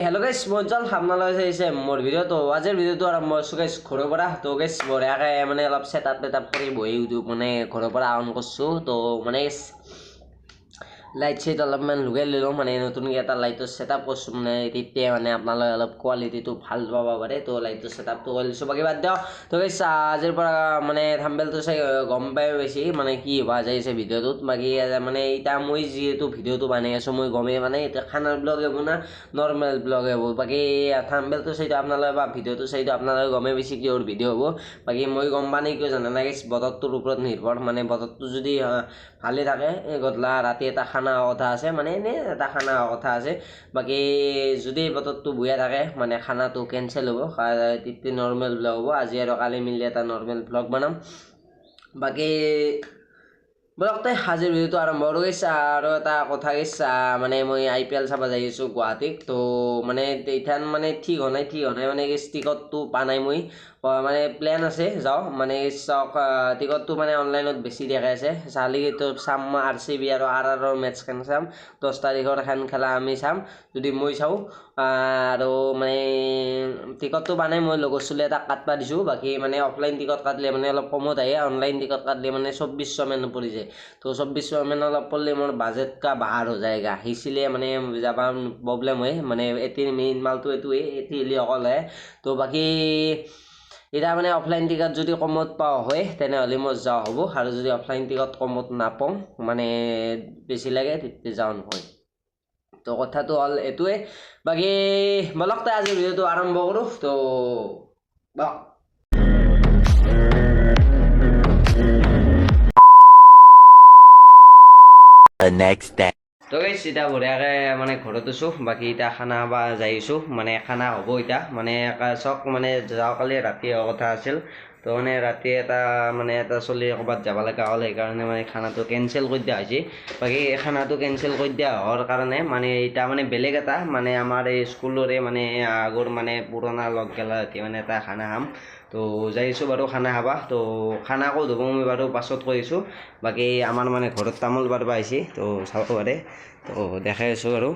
Hello guys मजाल আপোনালোকে চাইছে মোৰ ভিডিঅ' তো আজিৰ ভিডিঅ'টো আৰম্ভ কৰিছোঁ গাইস ঘৰৰ পৰা তো গাইস বঢ়িয়াকৈ মানে অলপ সেটআপ কৰি বহি মানে ঘৰৰ পৰা অন কৰিছোঁ তো মানে লাইট সেট অলপমান লগাই ললোঁ মানে নতুনকৈ এটা লাইটৰ সেটআপ কৰিছোঁ মানে তেতিয়া মানে আপোনালোকে অলপ কোৱালিটিটো ভাল পাব পাৰে তো লাইটৰ সেটআপটো কৰি লৈছোঁ বাকী বাদ দিয়ক তো গাইস আজিৰ পৰা মানে থাম্বনেইলটো চাই গম পাই বেছি মানে কি হোৱা যাইছে ভিডিঅ'টোত বাকী মানে এতিয়া মই যিহেতু ভিডিঅ'টো বনাই আছোঁ মই গমেই মানে এতিয়া খানাৰ ব্লগ হ'ব না নৰ্মেল ব্লগ হ'ব বাকী থাম্বনেইলটো চাইতো আপোনালোকে বা ভিডিঅ'টো চাইতো আপোনালোকে গমেই বেছি কিহৰ ভিডিঅ' হ'ব বাকী মই গম পা নাই কিয় জানা না গাইস বতৰটোৰ ওপৰত নিৰ্ভৰ মানে বতৰটো যদি ভালে থাকে গধূলা ৰাতি এটা খানা কথা আছে মানে এনে এটা খানা কথা আছে বাকী যদি বতৰটো বেয়া থাকে মানে খানাটো কেনচেল হ'ব তেতিয়া নৰ্মেল ব্লগ হ'ব আজি আৰু কালি মিলি এটা নৰ্মেল ব্লগ বনাম বাকী বলকতে আজিৰ ভিডিঅ'টো আৰম্ভ কৰোঁ গাইছ আৰু এটা কথা গাইছ মানে মই IPL চাব যাই আছোঁ গুৱাহাটীত তো মানে এইখান মানে ঠিক হোৱা নাই মানে গাইছ টিকটটো পা নাই মই মানে প্লেন আছে যাওঁ মানে চাওক টিকটটো মানে অনলাইনত বেছি দেখাই আছে চালিতো চাম RCB আৰু RRৰ মেটচখন চাম 10 তাৰিখৰ এখন খেলা আমি চাম যদি মই চাওঁ আৰু মানে টিকটটো মানে মই লগৰ চলি এটা কাটবা দিছোঁ বাকী মানে অফলাইন টিকট কাটলে মানে অলপ কমত আহে অনলাইন টিকট কাটলে মানে 2400 মান পৰি যায় তো 2400 মান অলপ পড়লে মোৰ বাজেট কা বাহাৰ হৈ যায়গা হিচিলে মানে যাবা প্ৰব্লেম হয় মানে এটি মেইন মালটো এটোৱে এটি হলি অকল হয় তো বাকী এটা মানে অফলাইন টিকট যদি কমত পাওঁ হয় তেনেহ'লে মই যাওঁ হ'ব আৰু যদি অফলাইন টিকট কমত নাপাওঁ মানে বেছি লাগে তেতিয়া যাওঁ নহয় তো কথাটো হ'ল এটোৱে বাকী বলক তে আজি ভিডিঅ'টো আৰম্ভ কৰোঁ তো বলক The next day. তো গাইছ এতিয়া বঢ়িয়াকৈ মানে ঘৰত আছোঁ বাকী এতিয়া খানা বা যাই আছোঁ মানে খানা হ'ব এতিয়া মানে চাওক মানে যোৱাকালি ৰাতি হোৱা কথা আছিল তো মানে ৰাতি এটা চলি ক'ৰবাত যাব লগা হ'ল সেইকাৰণে মানে খানাটো কেনচেল কৰি দিয়া হৈছে বাকী খানাটো কেনচেল কৰি দিয়া হোৱাৰ কাৰণে মানে এতিয়া মানে বেলেগ এটা মানে আমাৰ এই স্কুলৰে মানে আগৰ মানে পুৰণা লগ গেলা মানে এটা খানা খাম তো যাইছোঁ বাৰু খানা খাবা তো খানা ক'ত হ'ব মই বাৰু পাছত কৈছোঁ বাকী আমাৰ মানে ঘৰত তামোল পাৰবা আহিছে তো চাব পাৰে তো দেখাই আছোঁ আৰু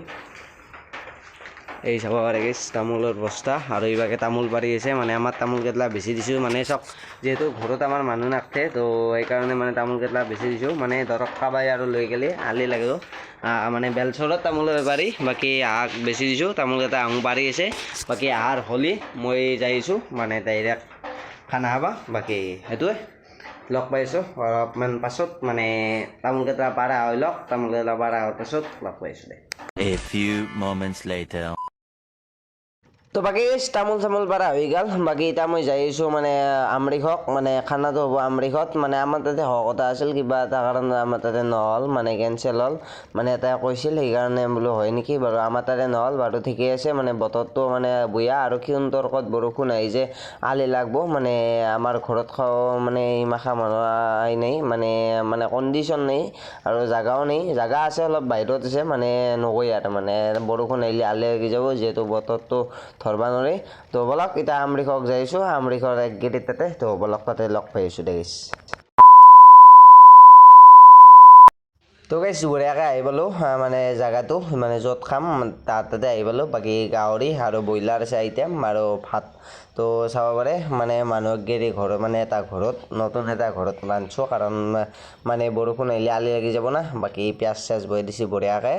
এই চাব পাৰে গেছ তামোলৰ বস্তা আৰু এইভাগে তামোল পাৰি আছে মানে আমাৰ তামোল কেটলা বেছি দিছোঁ মানে চাওক যিহেতু ঘৰত আমাৰ মানুহ নাথাকে তো সেইকাৰণে মানে তামোল কেটলা বেছি দিছোঁ মানে ধৰক কাবাই আৰু লৈ গেলে আলি লাগিব মানে বেলচৰত তামোল পাৰি বাকী আগ বেছি দিছোঁ তামোল কেইটা আঙ পাৰি আছে বাকী আহাৰ হ'লি মই যাইছোঁ মানে ডাইৰেক্ট খানা খাবা বাকী সেইটোৱে লগ পাইছোঁ অলপমান পাছত মানে তামোল কেইটা পাৰা হৈ লওক তামোল কেইটা পাৰা হোৱাৰ পাছত লগ পাইছোঁ দে A few moments later. তো বাকী তামোল চামোল পাৰা হৈ গ'ল বাকী এতিয়া মই যাই আছোঁ মানে আমৰিখক মানে খানাটো হ'ব আমৰিখত মানে আমাৰ তাতে হোৱা কথা আছিল কিবা এটা কাৰণে আমাৰ তাতে নহ'ল মানে কেনচেল হ'ল মানে এটা কৈছিল সেইকাৰণে বোলো হয় নেকি বাৰু আমাৰ তাতে নহ'ল বাৰু ঠিকেই আছে মানে বতৰটো মানে বেয়া আৰু তৰ্কত বৰষুণ আহিছে আলি লাগব মানে আমাৰ ঘৰত মানে ইমাখা মানুহ আহি নাই মানে কণ্ডিশ্যন নাই আৰু জাগাও নাই জাগা আছে অলপ বাহিৰত আছে মানে নগৈ আৰু মানে বৰষুণ আহিলে আলি লাগি যাব যিহেতু বতৰটো ধৰবা নোৱাৰি তো বলক এতিয়া আমৰিখক যাইছোঁ আমৰিখৰ এক গেটিত তাতে তো বলক তাতে লগ পাই আছোঁ দে তো গাইছ বঢ়িয়াকৈ আহি পালোঁ মানে জেগাটো মানে য'ত খাম তাতে আহি পালোঁ বাকী গাহৰি আৰু ব্ৰইলাৰ আছে আইটেম আৰু ভাত তো চাব পাৰে মানে মানুহক গেৰি ঘৰ মানে এটা ঘৰত নতুন এটা ঘৰত ৰান্ধছোঁ কাৰণ মানে বৰষুণ আহিলে আলি লাগি যাব না বাকী পিঁয়াজ চিয়াজ বহাই দিছে বঢ়িয়াকৈ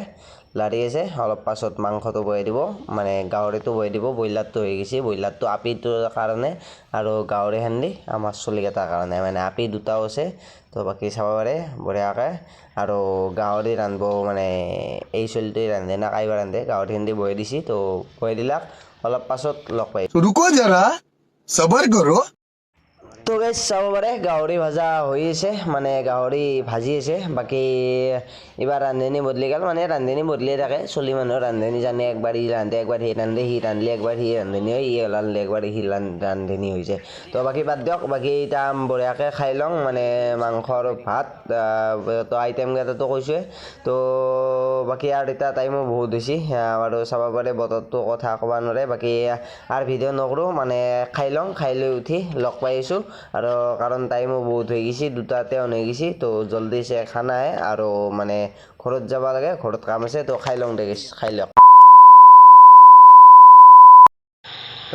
লাৰি আছে অলপ পাছত মাংসটো বহাই দিব মানে গাহৰিটো বহাই দিব ব্ৰইলাৰটো হৈ গৈছে ব্ৰইলাৰটো আপিটোৰ কাৰণে আৰু গাহৰি খান্দি আমাৰ চলিকেইটাৰ কাৰণে মানে আপি দুটাও আছে তো বাকী চাব পাৰে বঢ়িয়াকৈ আৰু গাহৰি ৰান্ধিব মানে এই চলিটোৱে ৰান্ধে না কাইবা ৰান্ধে গাহৰি খান্দি বহাই দিছে তো বহাই দিলাক অলপ পাছত লগ পাই रुको जरा सबर करो তো গাইছ চাব পাৰে গাহৰি ভাজা হৈ আছে মানে গাহৰি ভাজি আছে বাকী এইবাৰ ৰান্ধনি বদলি গ'ল মানে ৰান্ধনি বদলিয়ে থাকে চলি মানুহৰ ৰান্ধনি জানে একবাৰ ই ৰান্ধে একবাৰ সি ৰান্ধে সি ৰান্ধলি একবাৰ সি ৰান্ধনি হয় ই ৰান্ধলি একবাৰ সি ৰান্ধনি হৈ যায় তো বাকী বাদ দিয়ক বাকী এতিয়া বঢ়িয়াকৈ খাই লওঁ মানে মাংস আৰু ভাত তো আইটেম কেইটাতো কৈছোঁৱে তো বাকী আৰু এতিয়া টাইমো বহুত হৈছে আৰু চাব পাৰে বতৰটো কথা ক'ব নোৱাৰে বাকী আৰু ভিডিঅ' নকৰোঁ মানে খাই লওঁ খাই লৈ উঠি লগ পাই আছোঁ আৰু কাৰণ টাইমো বহুত হৈ গৈছে দুটাতে অন হৈ গৈছে তো জলদি খানা আহে আৰু মানে ঘৰত যাব লাগে ঘৰত কাম আছে তো খাই লওঁ দে খাই লওক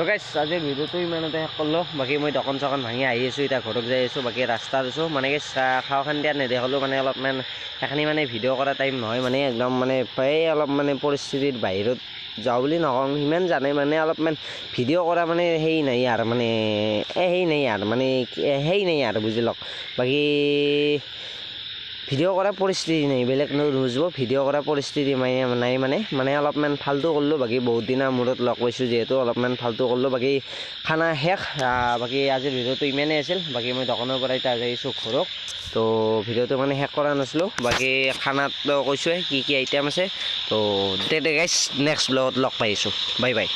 তো গাইছ আজিৰ ভিডিঅ'টো ইমানতে শেষ কৰিলোঁ বাকী মই দোকান চকান ভাঙি আহি আছোঁ এতিয়া ঘৰত যাই আছোঁ বাকী ৰাস্তাত আছোঁ মানে গাইছ খাওঁ খান দিয়া নেদেখালোঁ মানে অলপমান সেইখিনি মানে ভিডিঅ' কৰা টাইম নহয় মানে একদম মানে এই অলপ মানে পৰিস্থিতিৰ বাহিৰত যাওঁ বুলি নকওঁ সিমান জানে মানে অলপমান ভিডিঅ' কৰা মানে সেই নাই আৰু মানে সেই নাই আৰু মানে সেই নাই আৰু বুজি লওক বাকী ভিডিঅ' কৰা পৰিস্থিতি নাই বেলেগ নুবুজিব ভিডিঅ' কৰা পৰিস্থিতি নাই মানে অলপমান ফাল্টু কৰিলোঁ বাকী বহুত দিনৰ মূৰত লগ পাইছোঁ যিহেতু অলপমান ফাল্টু কৰিলোঁ বাকী খানা শেষ বাকী আজিৰ ভিডিঅ'টো ইমানেই আছিল বাকী মই দোকানৰ পৰা এতিয়া যাইছোঁ ঘৰত তো ভিডিঅ'টো মানে শেষ কৰা নাছিলোঁ বাকী খানাত কৈছোঁৱে কি আইটেম আছে তো তেতিয়া গাইছ নেক্সট ব্লগত লগ পাইছোঁ বাই বাই